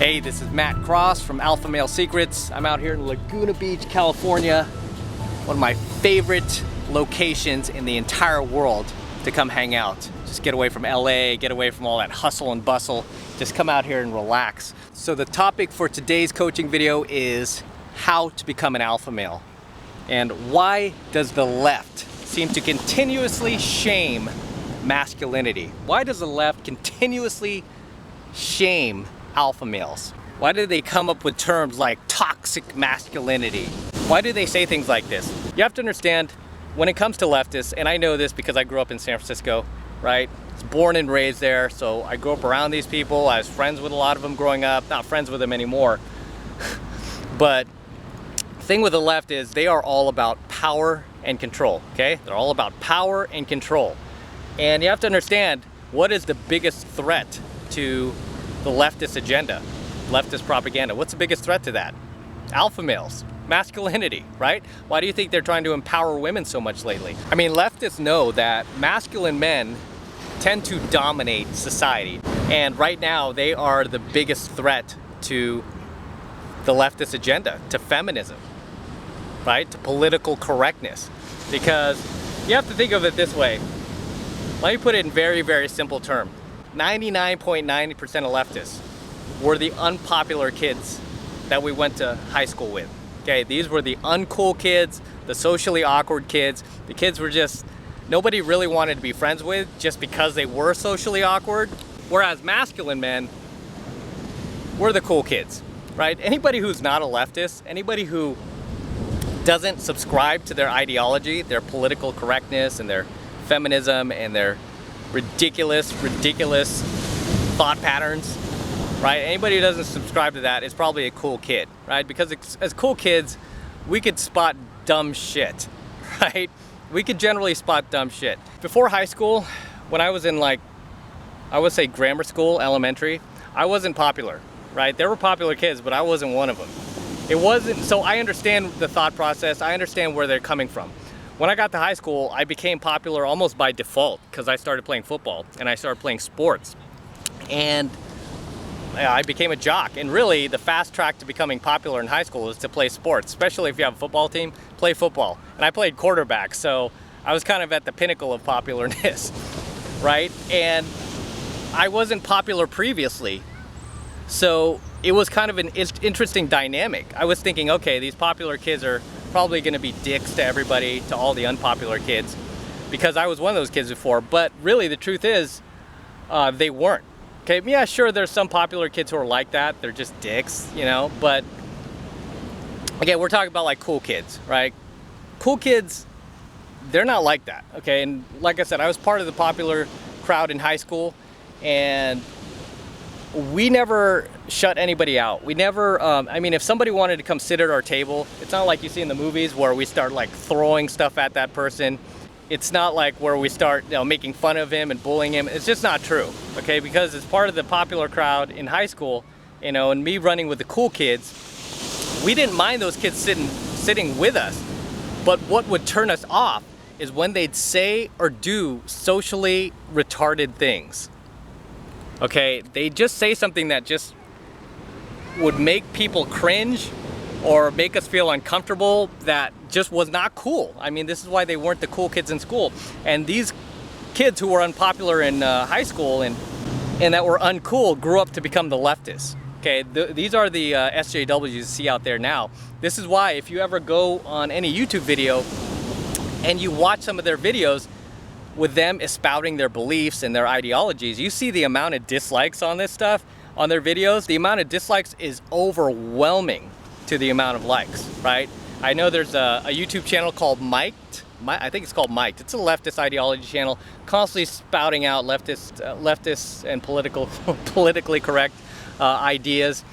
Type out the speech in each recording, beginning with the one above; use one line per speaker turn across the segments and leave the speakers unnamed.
Hey, this is Matt Cross from Alpha Male Secrets. I'm out here in Laguna Beach, California. One of my favorite locations in the entire world to come hang out. Just get away from LA, get away from all that hustle and bustle. Just come out here and relax. So the topic for today's coaching video is how to become an alpha male. And why does the left seem to continuously shame masculinity? Why does the left continuously shame alpha males? Why do they come up with terms like toxic masculinity? Why do they say things like this? You have to understand, when it comes to leftists, and I know this because I grew up in San Francisco, right? I was born and raised there, so I grew up around these people. I was friends with a lot of them growing up, not friends with them anymore. But the thing with the left is they are all about power and control, okay? They're all about power and control. And you have to understand, what is the biggest threat to the leftist agenda, leftist propaganda? What's the biggest threat to that? Alpha males, masculinity, right? Why do you think they're trying to empower women so much lately? I mean, leftists know that masculine men tend to dominate society. And right now, they are the biggest threat to the leftist agenda, to feminism, right? To political correctness. Because you have to think of it this way. Let me put it in very, very simple terms. 99.9% of leftists were the unpopular kids that we went to high school with. Okay, these were the uncool kids, the socially awkward kids. The kids were just, nobody really wanted to be friends with just because they were socially awkward. Whereas masculine men were the cool kids, right? Anybody who's not a leftist, anybody who doesn't subscribe to their ideology, their political correctness and their feminism and their ridiculous thought patterns, right? Anybody who doesn't subscribe to that is probably a cool kid, right? Because as cool kids, we could spot dumb shit, right? We could generally spot dumb shit. Before high school, when I was in I would say grammar school, elementary, I wasn't popular, right? There were popular kids, but I wasn't one of them. It wasn't, so I understand the thought process. I understand where they're coming from. When I got to high school, I became popular almost by default because I started playing football and I started playing sports. And I became a jock. And really, the fast track to becoming popular in high school is to play sports, especially if you have a football team, play football. And I played quarterback, so I was kind of at the pinnacle of popularness, right? And I wasn't popular previously. So it was kind of an interesting dynamic. I was thinking, okay, these popular kids are probably going to be dicks to everybody, to all the unpopular kids, because I was one of those kids before. But really, the truth is, they weren't. Okay, yeah, sure, there's some popular kids who are like that. They're just dicks, you know. But again, we're talking about like cool kids, right? Cool kids, they're not like that. Okay, and like I said, I was part of the popular crowd in high school, and we never shut anybody out. We never, I mean, if somebody wanted to come sit at our table, it's not like you see in the movies where we start like throwing stuff at that person. It's not like where we start, you know, making fun of him and bullying him. It's just not true, okay? Because as part of the popular crowd in high school, you know, and me running with the cool kids, we didn't mind those kids sitting with us. But what would turn us off is when they'd say or do socially retarded things. Okay, they just say something that just would make people cringe or make us feel uncomfortable, that just was not cool. I mean, this is why they weren't the cool kids in school. And these kids who were unpopular in high school and that were uncool grew up to become the leftists. Okay, these are the SJWs you see out there now. This is why if you ever go on any YouTube video and you watch some of their videos, with them espouting their beliefs and their ideologies, you see the amount of dislikes on this stuff, on their videos. The amount of dislikes is overwhelming to the amount of likes, right? I know there's a YouTube channel called Mic'd. I think it's called Mic'd. It's a leftist ideology channel, constantly spouting out leftists and politically correct ideas.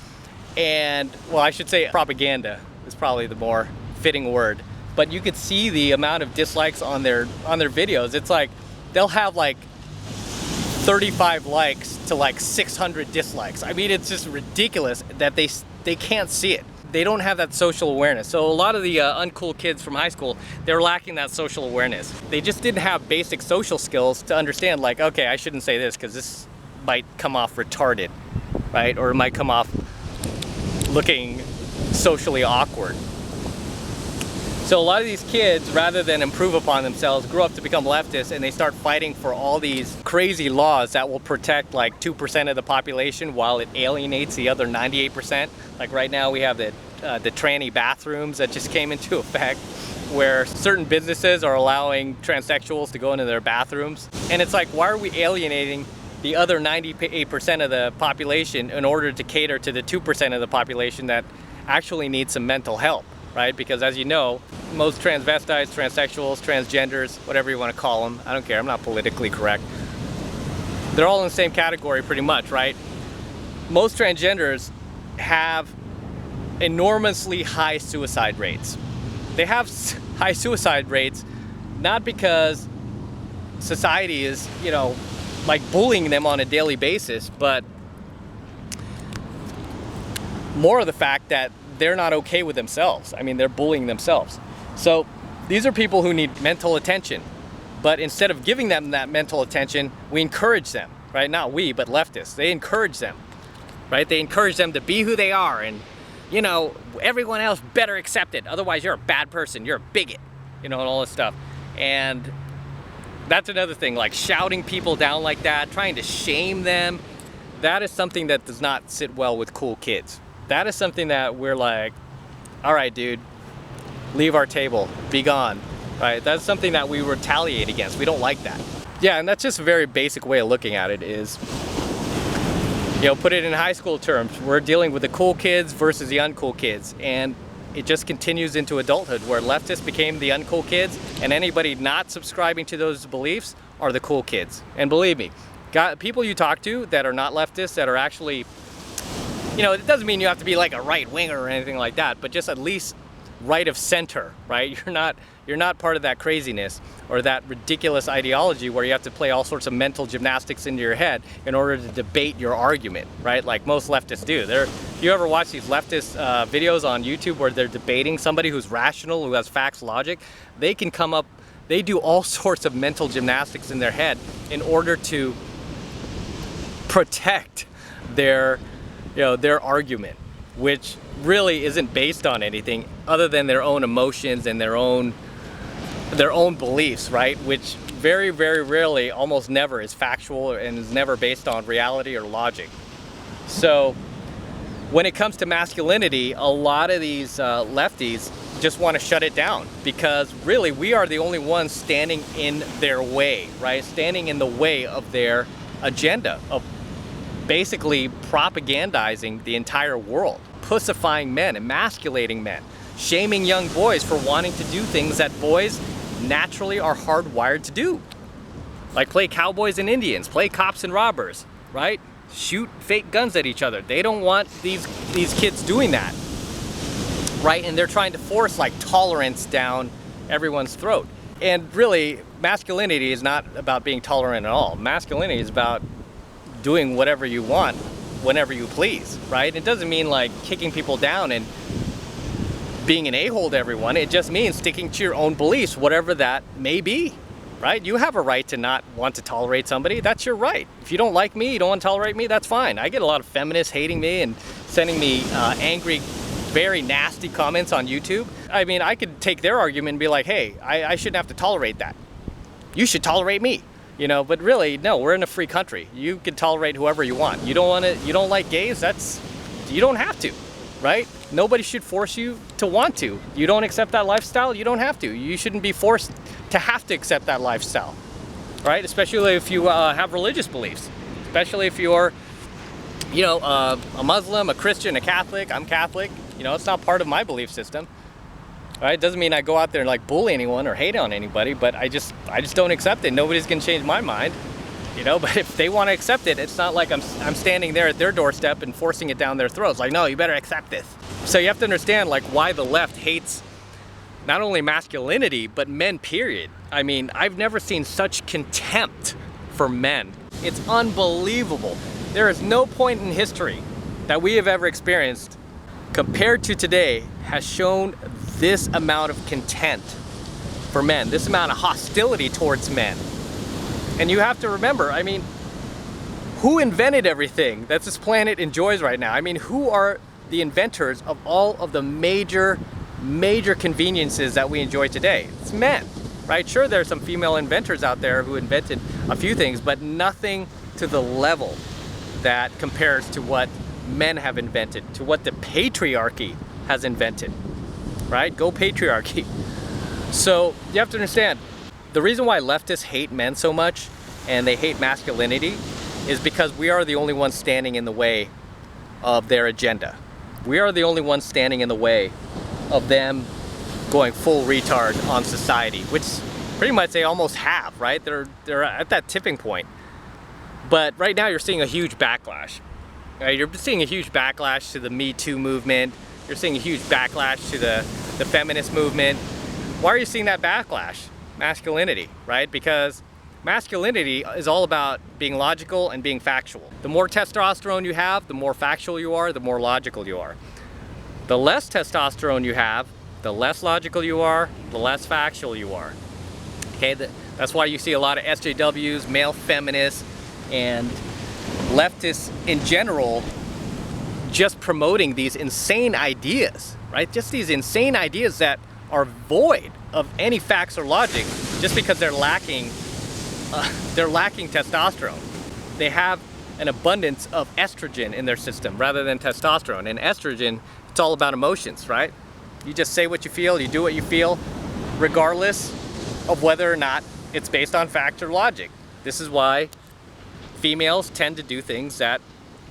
And, well, I should say propaganda is probably the more fitting word. But you could see the amount of dislikes on their videos. It's like they'll have like 35 likes to like 600 dislikes. I mean, it's just ridiculous that they can't see it. They don't have that social awareness. So a lot of the uncool kids from high school, they're lacking that social awareness. They just didn't have basic social skills to understand, like, okay, I shouldn't say this because this might come off retarded, right? Or it might come off looking socially awkward. So a lot of these kids, rather than improve upon themselves, grow up to become leftists, and they start fighting for all these crazy laws that will protect like 2% of the population while it alienates the other 98%. Like right now we have the tranny bathrooms that just came into effect, where certain businesses are allowing transsexuals to go into their bathrooms. And it's like, why are we alienating the other 98% of the population in order to cater to the 2% of the population that actually needs some mental help? Right? Because as you know, most transvestites, transsexuals, transgenders, whatever you want to call them, I don't care, I'm not politically correct, they're all in the same category pretty much, right? Most transgenders have enormously high suicide rates. They have high suicide rates not because society is, you know, like bullying them on a daily basis, but more of the fact that they're not okay with themselves. I mean, they're bullying themselves. So these are people who need mental attention, but instead of giving them that mental attention, we encourage them, right? Not we, but leftists. They encourage them, right? They encourage them to be who they are, and, you know, everyone else better accept it. Otherwise, you're a bad person. You're a bigot, you know, and all this stuff. And that's another thing, like shouting people down like that, trying to shame them. That is something that does not sit well with cool kids. That is something that we're like, all right, dude, leave our table, be gone, right? That's something that we retaliate against. We don't like that. Yeah, and that's just a very basic way of looking at it is, you know, put it in high school terms. We're dealing with the cool kids versus the uncool kids. And it just continues into adulthood where leftists became the uncool kids, and anybody not subscribing to those beliefs are the cool kids. And believe me, people you talk to that are not leftists, that are actually, you know, it doesn't mean you have to be like a right winger or anything like that, but just at least right of center, right? You're not part of that craziness or that ridiculous ideology where you have to play all sorts of mental gymnastics into your head in order to debate your argument, right? Like most leftists do. If you ever watch these leftist videos on YouTube where they're debating somebody who's rational, who has facts, logic, they can come up, they do all sorts of mental gymnastics in their head in order to protect their argument, which really isn't based on anything other than their own emotions and their own beliefs, right? Which very, very rarely, almost never, is factual and is never based on reality or logic. So when it comes to masculinity, a lot of these lefties just want to shut it down because really we are the only ones standing in their way, right? Standing in the way of their agenda of basically propagandizing the entire world, pussifying men, emasculating men, shaming young boys for wanting to do things that boys naturally are hardwired to do. Like play cowboys and Indians, play cops and robbers, right? Shoot fake guns at each other. They don't want these kids doing that, right? And they're trying to force like tolerance down everyone's throat. And really, masculinity is not about being tolerant at all. Masculinity is about doing whatever you want whenever you please, right? It doesn't mean like kicking people down and being an a-hole to everyone. It just means sticking to your own beliefs, whatever that may be, right? You have a right to not want to tolerate somebody. That's your right. If you don't like me, you don't want to tolerate me, that's fine. I get a lot of feminists hating me and sending me angry, very nasty comments on YouTube. I mean, I could take their argument and be like, hey, I shouldn't have to tolerate that. You should tolerate me. You know, but really, no, we're in a free country. You can tolerate whoever you want. You don't like gays, you don't have to, right? Nobody should force you to want to. You don't accept that lifestyle, you don't have to. You shouldn't be forced to have to accept that lifestyle, right? Especially if you have religious beliefs. Especially if you're, you know, a Muslim, a Christian, a Catholic. I'm Catholic. You know, it's not part of my belief system. Right? It doesn't mean I go out there and like bully anyone or hate on anybody, but I just don't accept it. Nobody's gonna change my mind, you know. But if they want to accept it, it's not like I'm standing there at their doorstep and forcing it down their throats. Like, no, you better accept this. So you have to understand like why the left hates not only masculinity but men. Period. I mean, I've never seen such contempt for men. It's unbelievable. There is no point in history that we have ever experienced compared to today has shown this amount of contempt for men, this amount of hostility towards men. And you have to remember, I mean, who invented everything that this planet enjoys right now? I mean, who are the inventors of all of the major conveniences that we enjoy today. It's men, right? Sure, there are some female inventors out there who invented a few things, but nothing to the level that compares to what men have invented, to what the patriarchy has invented, right? Go patriarchy. So you have to understand, the reason why leftists hate men so much and they hate masculinity is because we are the only ones standing in the way of their agenda. We are the only ones standing in the way of them going full retard on society, which pretty much they almost have, right? They're at that tipping point. But right now you're seeing a huge backlash. Right? You're seeing a huge backlash to the Me Too movement. You're seeing a huge backlash to the feminist movement. Why are you seeing that backlash? Masculinity, right? Because masculinity is all about being logical and being factual. The more testosterone you have, the more factual you are, the more logical you are. The less testosterone you have, the less logical you are, the less factual you are. Okay, that's why you see a lot of SJWs, male feminists, and leftists in general just promoting these insane ideas, right? Just these insane ideas that are void of any facts or logic just because they're lacking testosterone. They have an abundance of estrogen in their system rather than testosterone. And estrogen, it's all about emotions, right? You just say what you feel, you do what you feel, regardless of whether or not it's based on fact or logic. This is why females tend to do things that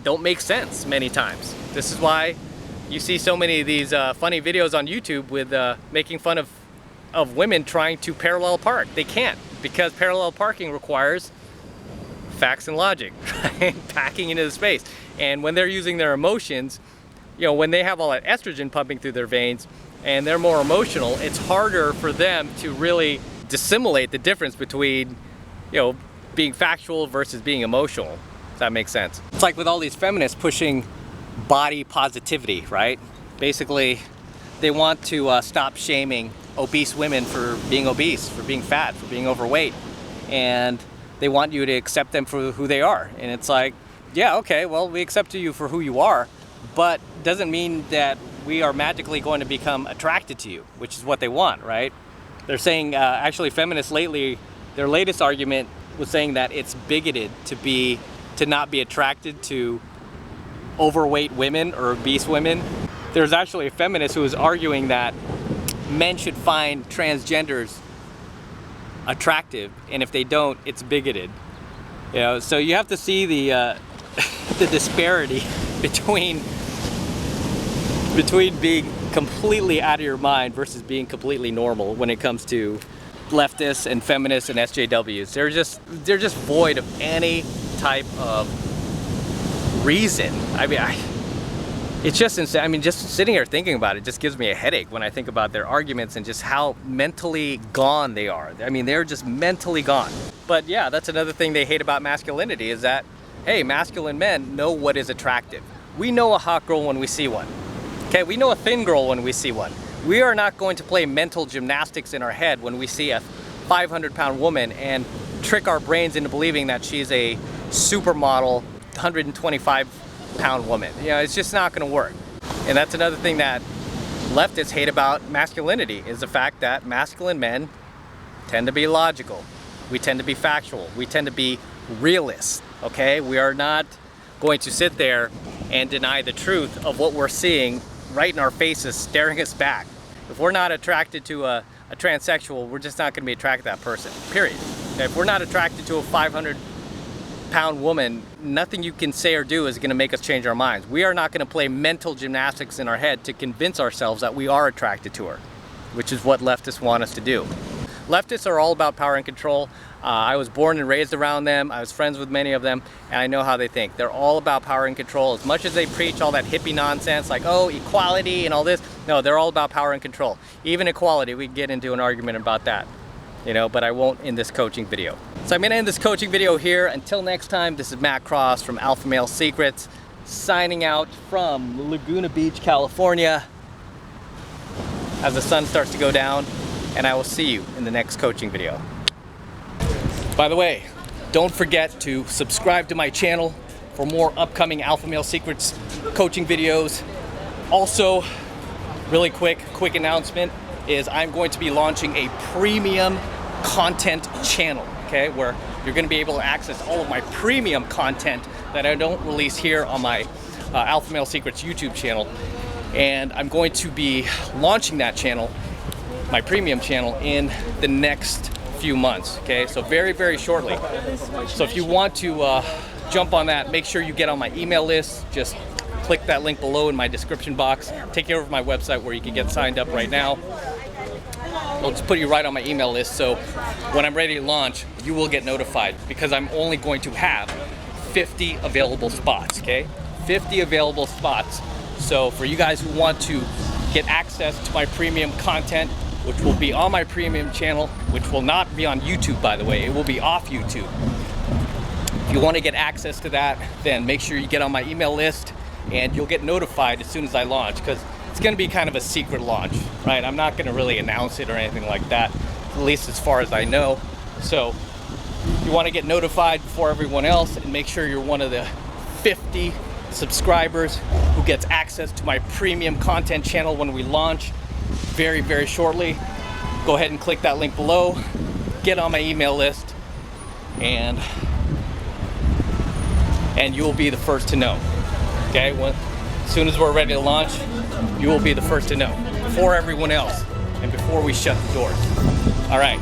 don't make sense many times. This is why you see so many of these funny videos on YouTube with making fun of women trying to parallel park. They can't, because parallel parking requires facts and logic, right? Packing into the space. And when they're using their emotions, you know, when they have all that estrogen pumping through their veins and they're more emotional, it's harder for them to really dissimulate the difference between, you know, being factual versus being emotional. If that makes sense. It's like with all these feminists pushing body positivity, right? Basically, they want to stop shaming obese women for being obese, for being fat, for being overweight. And they want you to accept them for who they are. And it's like, yeah, okay, well, we accept you for who you are, but doesn't mean that we are magically going to become attracted to you, which is what they want, right? They're saying, actually feminists lately, their latest argument was saying that it's bigoted to not be attracted to overweight women or obese women. There's actually a feminist who was arguing that men should find transgenders attractive, and if they don't, it's bigoted. You know, so you have to see the the disparity between being completely out of your mind versus being completely normal when it comes to leftists and feminists and SJWs. They're just void of any type of reason. I mean, it's just insane. I mean, just sitting here thinking about it just gives me a headache when I think about their arguments and just how mentally gone they are. I mean, they're just mentally gone. But yeah, that's another thing they hate about masculinity is that, hey, masculine men know what is attractive. We know a hot girl when we see one. Okay, we know a thin girl when we see one. We are not going to play mental gymnastics in our head when we see a 500-pound woman and trick our brains into believing that she's a supermodel 125-pound woman. You know, it's just not going to work. And that's another thing that leftists hate about masculinity is the fact that masculine men tend to be logical. We tend to be factual. We tend to be realists, okay? We are not going to sit there and deny the truth of what we're seeing right in our faces, staring us back. If we're not attracted to a transsexual, we're just not going to be attracted to that person, period. If we're not attracted to a 500-pound woman, nothing you can say or do is going to make us change our minds. We are not going to play mental gymnastics in our head to convince ourselves that we are attracted to her, which is what leftists want us to do. Leftists are all about power and control. I was born and raised around them. I was friends with many of them, and I know how they think. They're all about power and control. As much as they preach all that hippie nonsense like, oh, equality and all this, no, they're all about power and control. Even equality, we can get into an argument about that, you know, but I won't in this coaching video. So I'm gonna end this coaching video here. Until next time, this is Matt Cross from Alpha Male Secrets, signing out from Laguna Beach, California, as the sun starts to go down, and I will see you in the next coaching video. By the way, don't forget to subscribe to my channel for more upcoming Alpha Male Secrets coaching videos. Also, really quick announcement is I'm going to be launching a premium content channel, okay, where you're going to be able to access all of my premium content that I don't release here on my Alpha Male Secrets YouTube channel. And I'm going to be launching that channel, my premium channel, in the next few months, okay? So very, very shortly. So if you want to jump on that, make sure you get on my email list. Just click that link below in my description box. Take you over to my website where you can get signed up right now. I'll just put you right on my email list, so when I'm ready to launch, you will get notified, because I'm only going to have 50 available spots, okay? 50 available spots. So for you guys who want to get access to my premium content, which will be on my premium channel, which will not be on YouTube, by the way, it will be off YouTube. If you want to get access to that, then make sure you get on my email list and you'll get notified as soon as I launch, because it's going to be kind of a secret launch, right? I'm not going to really announce it or anything like that, at least as far as I know. So you want to get notified before everyone else and make sure you're one of the 50 subscribers who gets access to my premium content channel when we launch very, very shortly. Go ahead and click that link below, get on my email list, and you'll be the first to know, okay? As soon as we're ready to launch, you will be the first to know, before everyone else and before we shut the doors. All right.